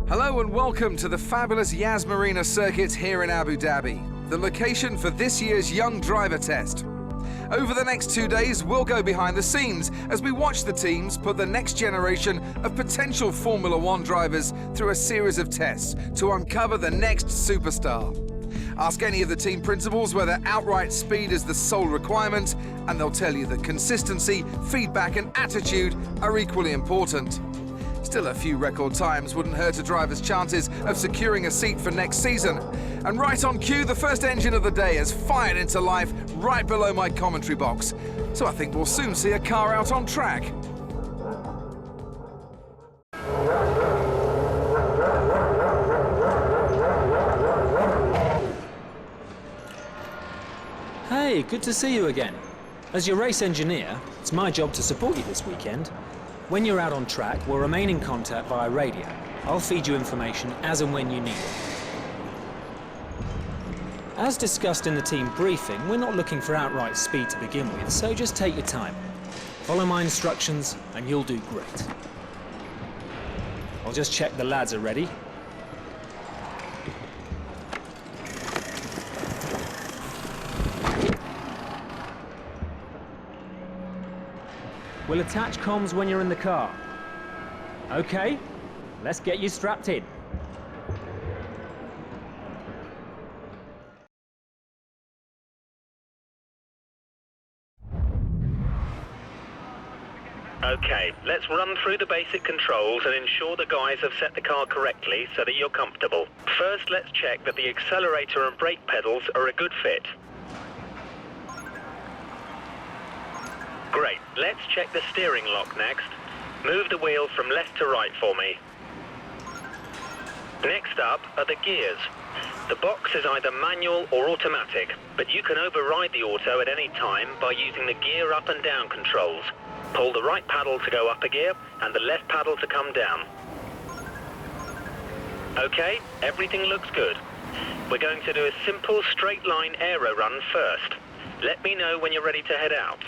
Hello and welcome to the fabulous Yas Marina circuit here in Abu Dhabi, the location for this year's Young Driver Test. Over the next 2 days, we'll go behind the scenes as we watch the teams put the next generation of potential Formula One drivers through a series of tests to uncover the next superstar. Ask any of the team principals whether outright speed is the sole requirement, and they'll tell you that consistency, feedback and attitude are equally important. Still, a few record times wouldn't hurt a driver's chances of securing a seat for next season. And right on cue, the first engine of the day has fired into life right below my commentary box. So I think we'll soon see a car out on track. Hey, good to see you again. As your race engineer, it's my job to support you this weekend. When you're out on track, we'll remain in contact via radio. I'll feed you information as and when you need it. As discussed in the team briefing, we're not looking for outright speed to begin with, so just take your time. Follow my instructions and you'll do great. I'll just check the lads are ready. We'll attach comms when you're in the car. Okay, let's get you strapped in. Okay, let's run through the basic controls and ensure the guys have set the car correctly so that you're comfortable. First, let's check that the accelerator and brake pedals are a good fit. Great, let's check the steering lock next. Move the wheel from left to right for me. Next up are the gears. The box is either manual or automatic, but you can override the auto at any time by using the gear up and down controls. Pull the right paddle to go up a gear and the left paddle to come down. Okay, everything looks good. We're going to do a simple straight line aero run first. Let me know when you're ready to head out.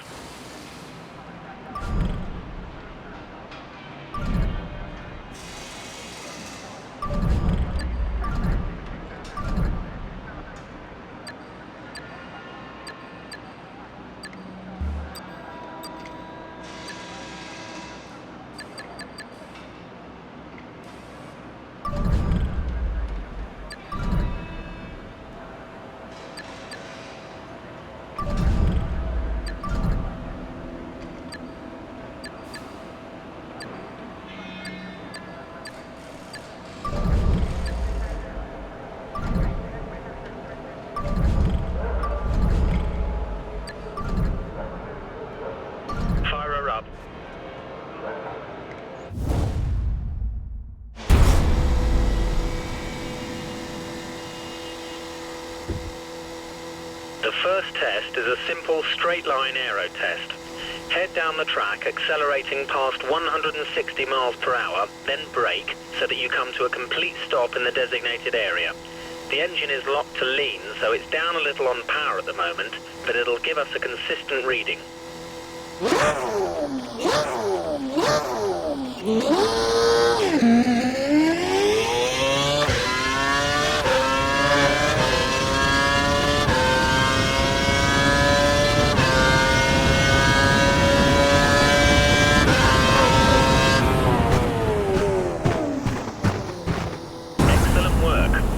The first test is a simple straight line aero test. Head down the track accelerating past 160 miles per hour, then brake so that you come to a complete stop in the designated area. The engine is locked to lean, so it's down a little on power at the moment, but it'll give us a consistent reading.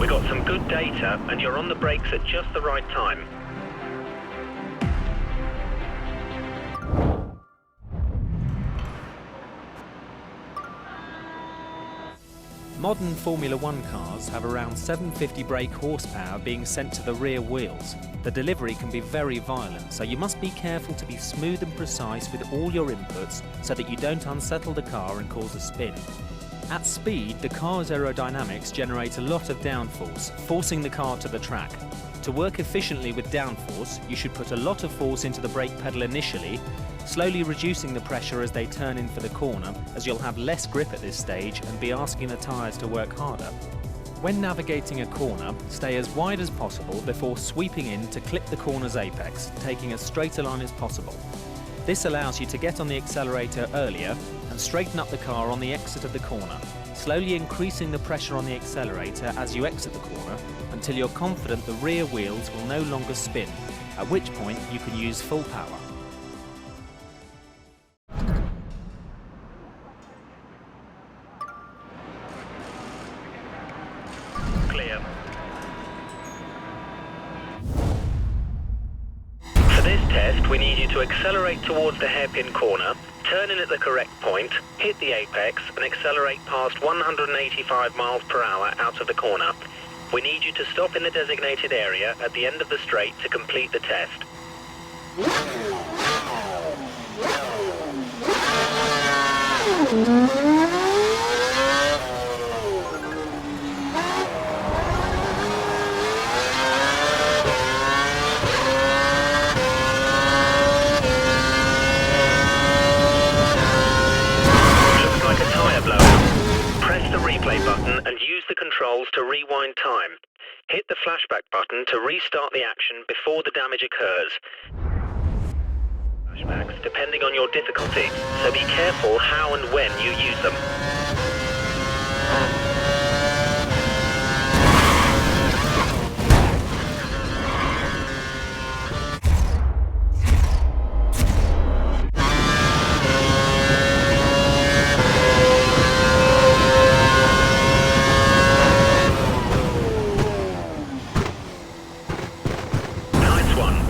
We got some good data, and you're on the brakes at just the right time. Modern Formula One cars have around 750 brake horsepower being sent to the rear wheels. The delivery can be very violent, so you must be careful to be smooth and precise with all your inputs so that you don't unsettle the car and cause a spin. At speed, the car's aerodynamics generate a lot of downforce, forcing the car to the track. To work efficiently with downforce, you should put a lot of force into the brake pedal initially, slowly reducing the pressure as they turn in for the corner, as you'll have less grip at this stage and be asking the tyres to work harder. When navigating a corner, stay as wide as possible before sweeping in to clip the corner's apex, taking as straight a line as possible. This allows you to get on the accelerator earlier and straighten up the car on the exit of the corner, slowly increasing the pressure on the accelerator as you exit the corner until you're confident the rear wheels will no longer spin, at which point you can use full power. Clear. For this test, we need you to accelerate towards the hairpin corner, turn in at the correct point, hit the apex, and accelerate past 185 miles per hour out of the corner. We need you to stop in the designated area at the end of the straight to complete the test. Replay button and use the controls to rewind time. Hit the flashback button to restart the action before the damage occurs. Flashbacks depending on your difficulty, so be careful how and when you use them.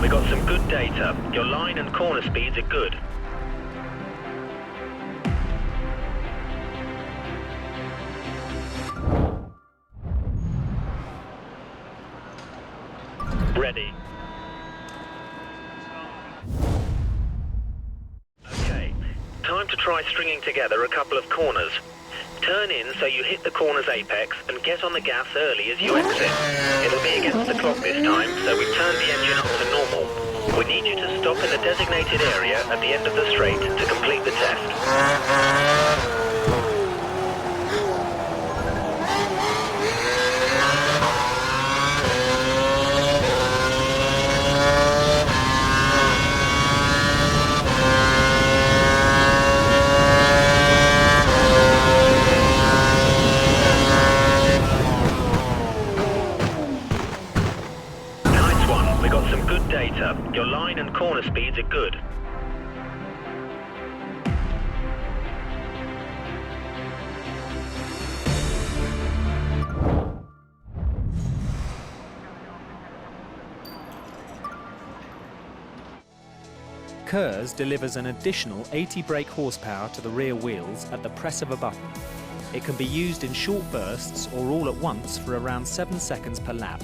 We got some good data. Your line and corner speeds are good. Ready. Okay, time to try stringing together a couple of corners. Turn in so you hit the corner's apex and get on the gas early as you exit. It'll be against the clock this time, so we've turned the engine up to normal. We need you to stop in the designated area at the end of the straight to complete the test. Data. Your line and corner speeds are good. KERS delivers an additional 80 brake horsepower to the rear wheels at the press of a button. It can be used in short bursts or all at once for around 7 seconds per lap.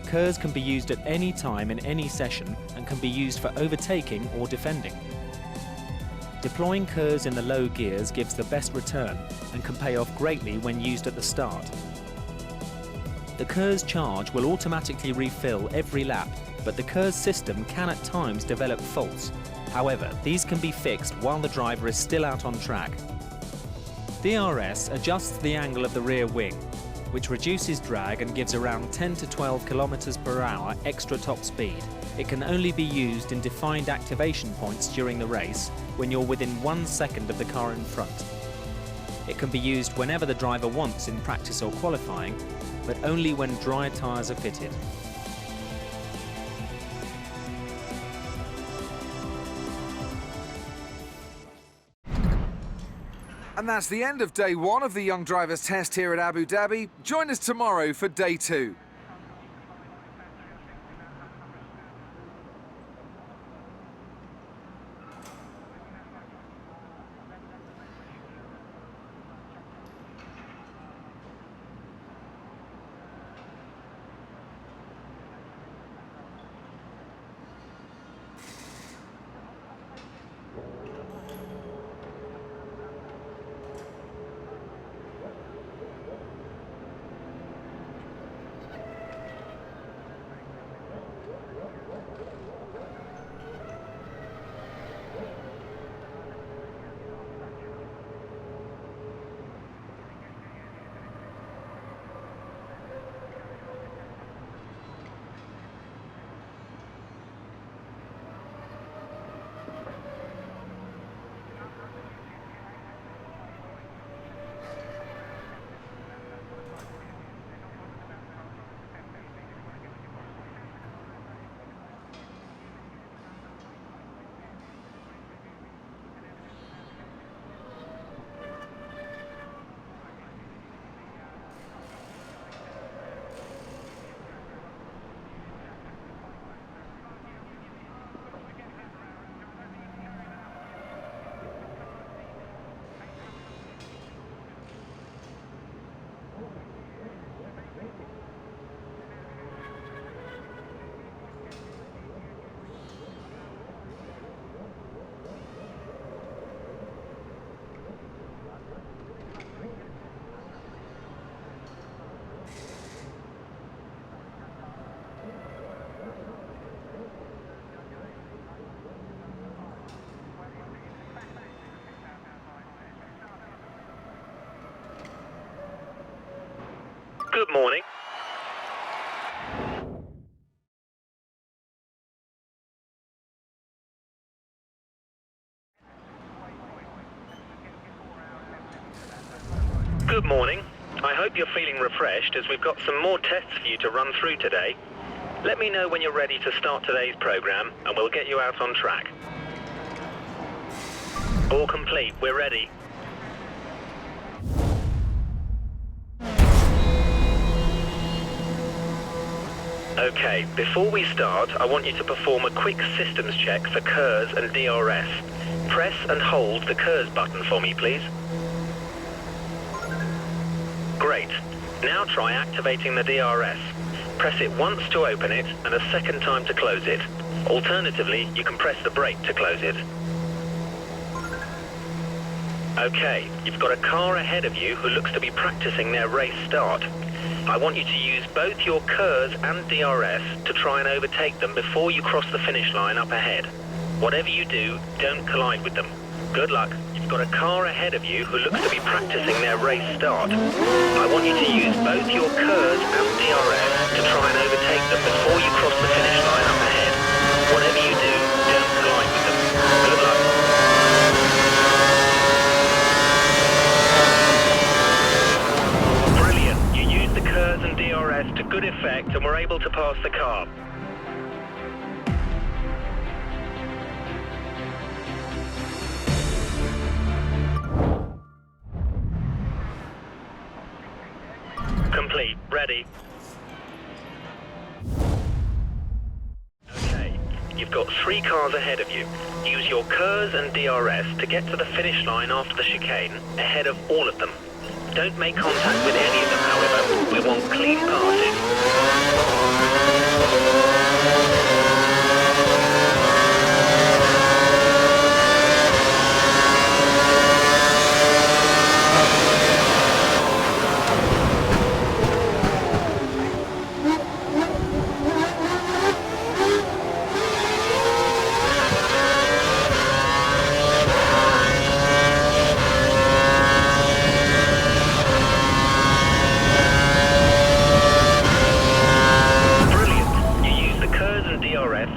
KERS can be used at any time in any session and can be used for overtaking or defending. Deploying KERS in the low gears gives the best return and can pay off greatly when used at the start. The KERS charge will automatically refill every lap, but the KERS system can at times develop faults. However, these can be fixed while the driver is still out on track. DRS adjusts the angle of the rear wing, which reduces drag and gives around 10 to 12 kilometers per hour extra top speed. It can only be used in defined activation points during the race when you're within 1 second of the car in front. It can be used whenever the driver wants in practice or qualifying, but only when dry tyres are fitted. And that's the end of day one of the Young Drivers Test here at Abu Dhabi. Join us tomorrow for day two. Good morning. Good morning. I hope you're feeling refreshed as we've got some more tests for you to run through today. Let me know when you're ready to start today's program and we'll get you out on track. All complete, we're ready. Okay, before we start, I want you to perform a quick systems check for KERS and DRS. Press and hold the KERS button for me, please. Great. Now try activating the DRS. Press it once to open it and a second time to close it. Alternatively, you can press the brake to close it. Okay, you've got a car ahead of you who looks to be practicing their race start. I want you to use both your KERS and DRS to try and overtake them before you cross the finish line up ahead. Whatever you do, don't collide with them. Good luck. You've got a car ahead of you who looks to be practicing their race start. I want you to use both your KERS and DRS to try and overtake them before you cross the finish line up ahead. Whatever you do, don't collide with them. Good luck. Brilliant. You used the KERS and DRS to good effect and were able to pass the car. Complete. Ready. Okay. You've got 3 cars ahead of you. Use your KERS and DRS to get to the finish line after the chicane, ahead of all of them. Don't make contact with any of them, however. We want clean passes.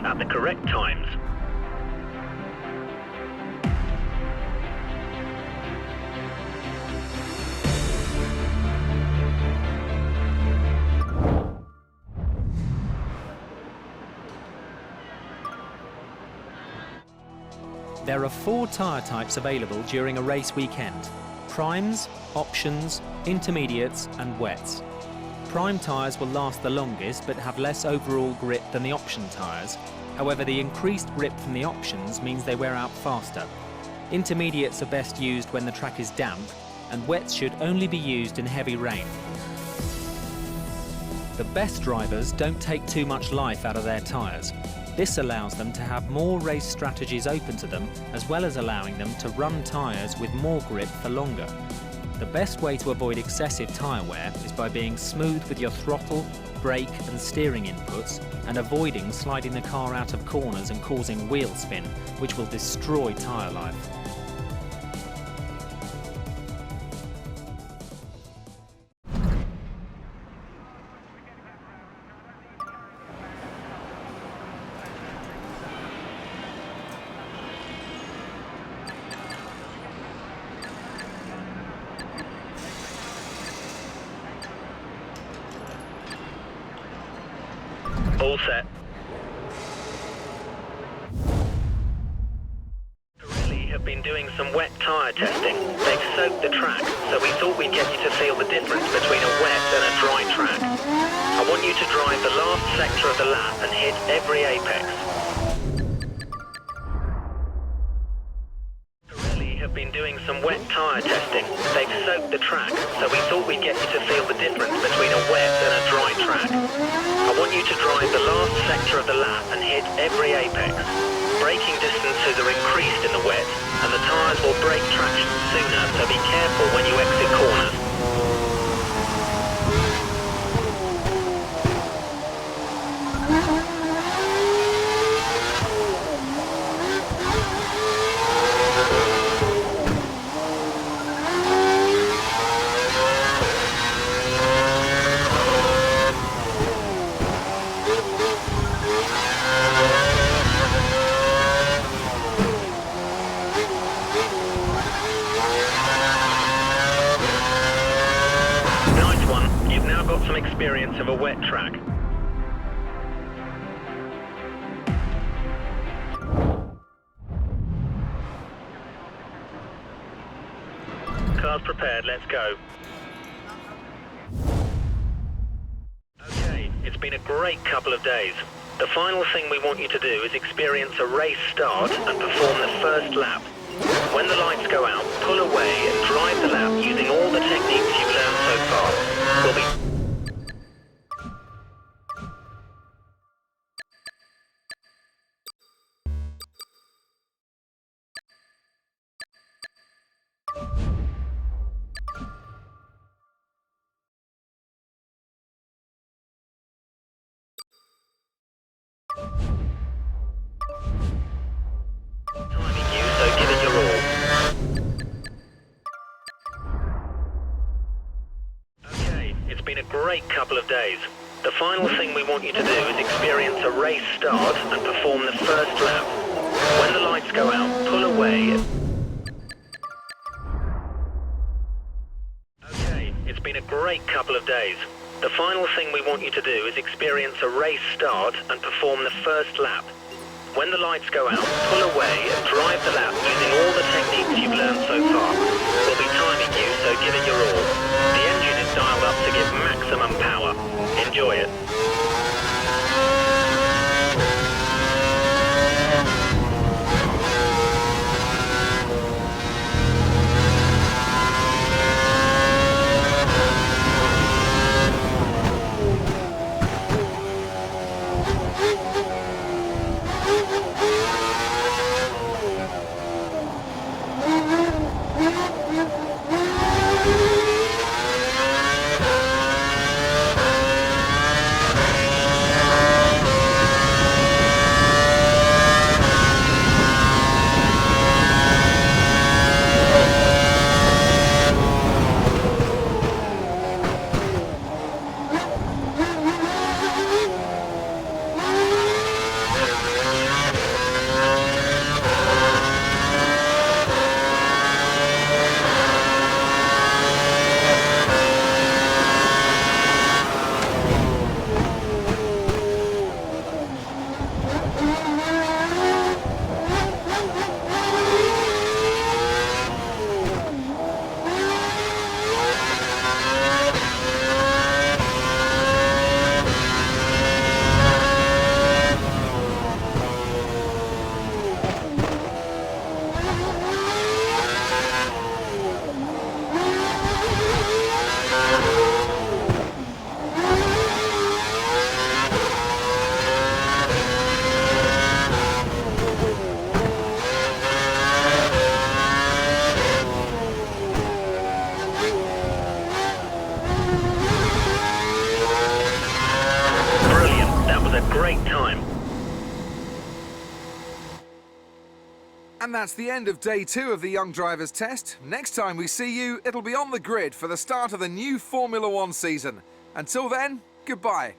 At the correct times. There are 4 tyre types available during a race weekend: primes, options, intermediates and wets. Prime tyres will last the longest but have less overall grip than the option tyres. However, the increased grip from the options means they wear out faster. Intermediates are best used when the track is damp, and wets should only be used in heavy rain. The best drivers don't take too much life out of their tyres. This allows them to have more race strategies open to them, as well as allowing them to run tyres with more grip for longer. The best way to avoid excessive tyre wear is by being smooth with your throttle, brake and steering inputs, and avoiding sliding the car out of corners and causing wheel spin, which will destroy tyre life. All set. Pirelli have been doing some wet tyre testing. They've soaked the track, so we thought we'd get you to feel the difference between a wet and a dry track. I want you to drive the last sector of the lap and hit every apex. Pirelli have been doing some wet tyre testing. They've soaked the track, so we thought we'd get you to feel the difference between a wet and a dry track. I want you to drive the last sector of the lap and hit every apex. Braking distances are increased in the wet, and the tyres will break traction sooner, so be careful when you exit corners. experience of a wet track. Cars prepared, let's go. Okay, it's been a great couple of days. The final thing we want you to do is experience a race start and perform the first lap. When the lights go out, pull away and drive the lap using all the techniques you've learned so far. We'll be timing you, so give it your all. Okay, it's been a great couple of days. The final thing we want you to do is experience a race start and perform the first lap. When the lights go out, pull away. Okay, it's been a great couple of days. The final thing we want you to do is experience a race start and perform the first lap. When the lights go out, pull away and drive the lap using all the techniques you've learned so far. We'll be timing you, so give it your all. The engine is dialed up to give maximum power. Enjoy it. Great time. And that's the end of day 2 of the Young Drivers Test. Next time we see you, it'll be on the grid for the start of the new Formula One season. Until then, goodbye.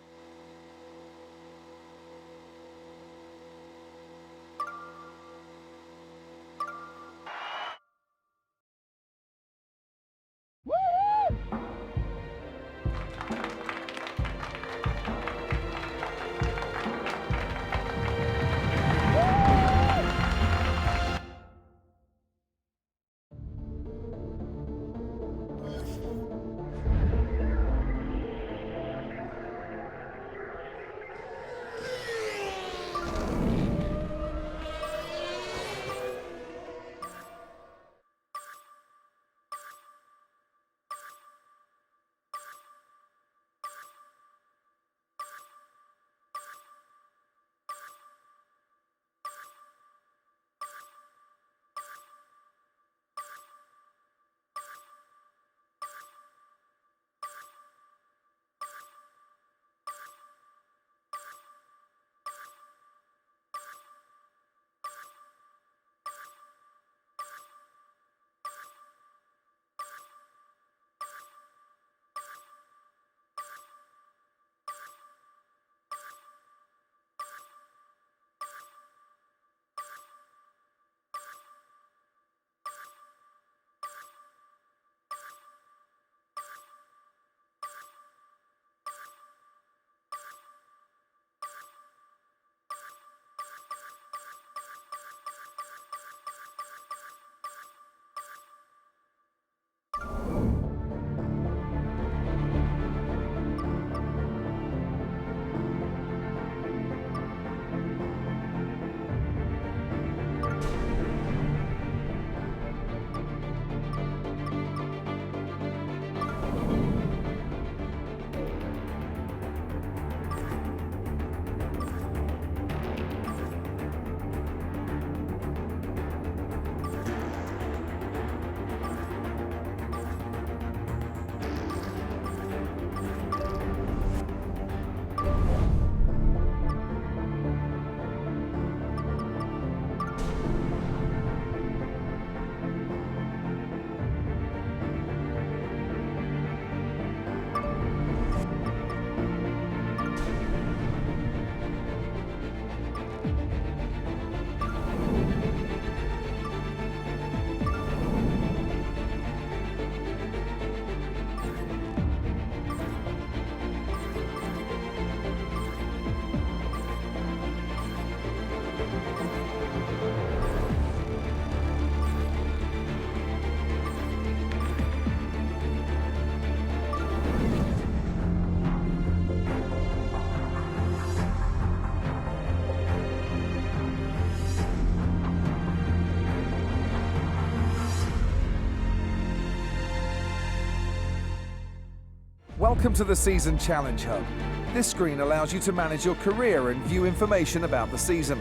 Welcome to the Season Challenge Hub. This screen allows you to manage your career and view information about the season.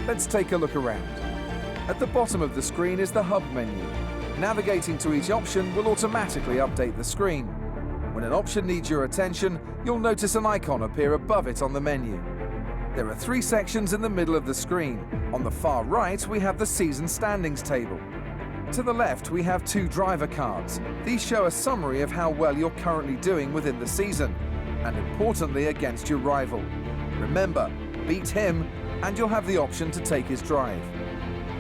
Let's take a look around. At the bottom of the screen is the Hub menu. Navigating to each option will automatically update the screen. When an option needs your attention, you'll notice an icon appear above it on the menu. There are 3 sections in the middle of the screen. On the far right, we have the season standings table. To the left, we have 2 driver cards. These show a summary of how well you're currently doing within the season, and importantly against your rival. Remember, beat him, and you'll have the option to take his drive.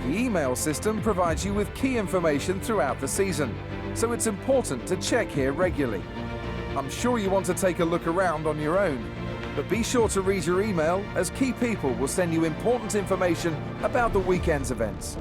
The email system provides you with key information throughout the season, so it's important to check here regularly. I'm sure you want to take a look around on your own, but be sure to read your email, as key people will send you important information about the weekend's events.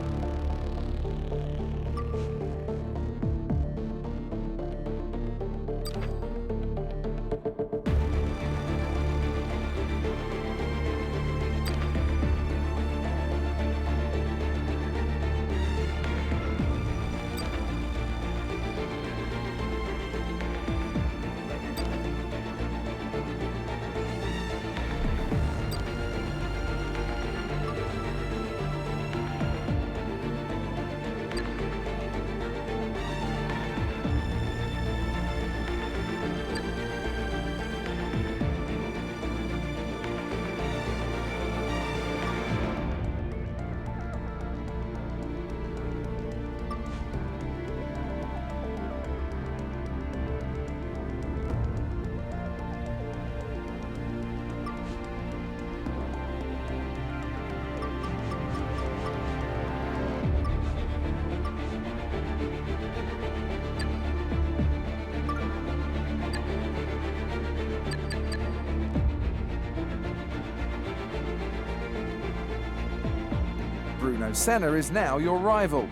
Bruno Senna is now your rival.